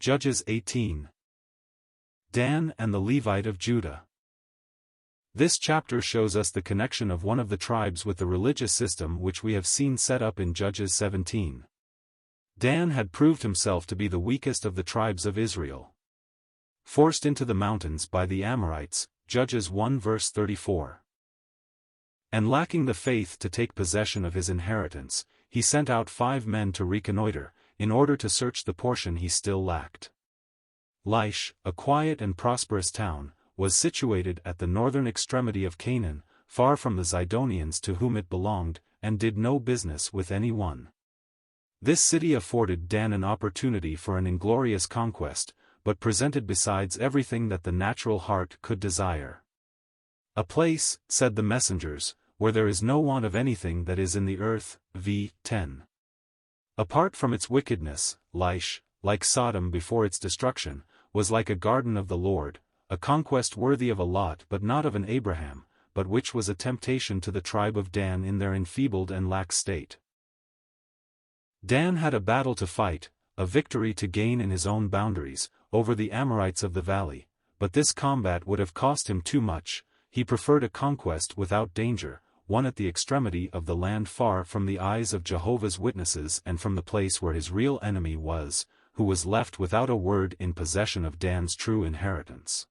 Judges 18. Dan and the Levite of Judah. This chapter shows us the connection of one of the tribes with the religious system which we have seen set up in Judges 17. Dan had proved himself to be the weakest of the tribes of Israel. Forced into the mountains by the Amorites, Judges 1 verse 34. And lacking the faith to take possession of his inheritance, he sent out 5 men to reconnoiter, in order to search the portion he still lacked. Laish, a quiet and prosperous town, was situated at the northern extremity of Canaan, far from the Zidonians to whom it belonged, and did no business with any one. This city afforded Dan an opportunity for an inglorious conquest, but presented besides everything that the natural heart could desire. A place, said the messengers, where there is no want of anything that is in the earth, v. 10. Apart from its wickedness, Laish, like Sodom before its destruction, was like a garden of the Lord, a conquest worthy of a Lot but not of an Abraham, but which was a temptation to the tribe of Dan in their enfeebled and lax state. Dan had a battle to fight, a victory to gain in his own boundaries, over the Amorites of the valley, but this combat would have cost him too much. He preferred a conquest without danger, one at the extremity of the land far from the eyes of Jehovah's Witnesses and from the place where his real enemy was, who was left without a word in possession of Dan's true inheritance.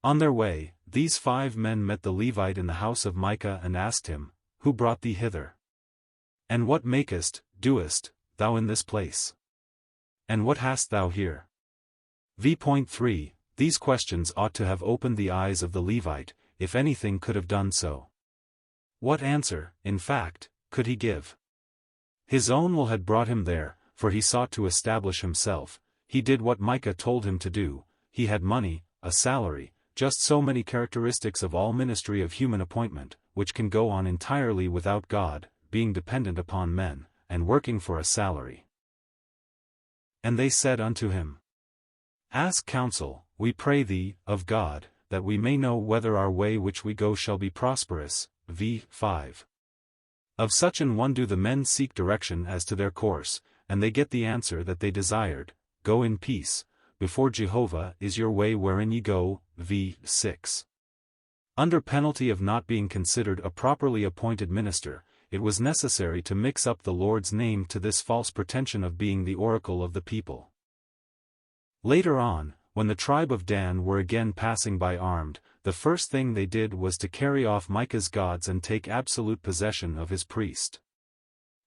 On their way, these 5 men met the Levite in the house of Micah and asked him, "Who brought thee hither? And what doest thou in this place? And what hast thou here?" v.3. These questions ought to have opened the eyes of the Levite, if anything could have done so. What answer, in fact, could he give? His own will had brought him there, for he sought to establish himself. He did what Micah told him to do. He had money, a salary, just so many characteristics of all ministry of human appointment, which can go on entirely without God, being dependent upon men, and working for a salary. And they said unto him, "Ask counsel, we pray thee, of God, that we may know whether our way which we go shall be prosperous." v. 5. Of such an one do the men seek direction as to their course, and they get the answer that they desired, "Go in peace, before Jehovah is your way wherein ye go." v. 6. Under penalty of not being considered a properly appointed minister, it was necessary to mix up the Lord's name to this false pretension of being the oracle of the people. Later on, when the tribe of Dan were again passing by armed, the first thing they did was to carry off Micah's gods and take absolute possession of his priest.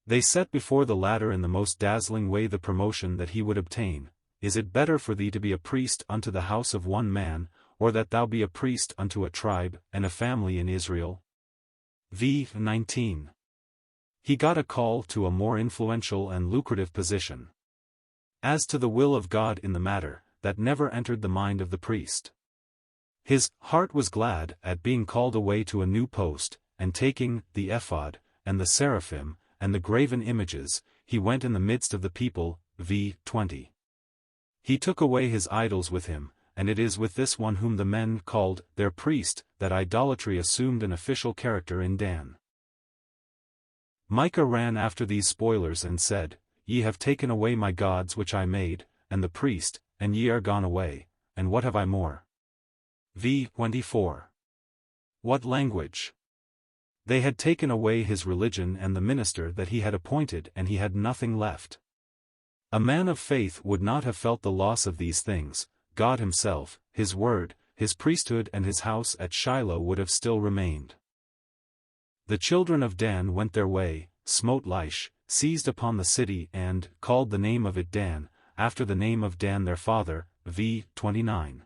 They set before the latter in the most dazzling way the promotion that he would obtain. "Is it better for thee to be a priest unto the house of one man, or that thou be a priest unto a tribe and a family in Israel?" v. 19. He got a call to a more influential and lucrative position. As to the will of God in the matter, that never entered the mind of the priest. His heart was glad at being called away to a new post, and taking the ephod, and the seraphim, and the graven images, he went in the midst of the people. v. 20. He took away his idols with him, and it is with this one whom the men called their priest that idolatry assumed an official character in Dan. Micah ran after these spoilers and said, "Ye have taken away my gods which I made, and the priest, and ye are gone away, and what have I more?" v. 24. What language! They had taken away his religion and the minister that he had appointed, and he had nothing left. A man of faith would not have felt the loss of these things. God himself, his word, his priesthood and his house at Shiloh would have still remained. The children of Dan went their way, smote Laish, seized upon the city and called the name of it Dan, after the name of Dan their father. v. 29.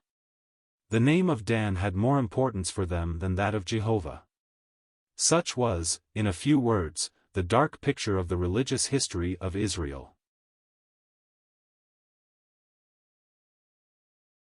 The name of Dan had more importance for them than that of Jehovah. Such was, in a few words, the dark picture of the religious history of Israel.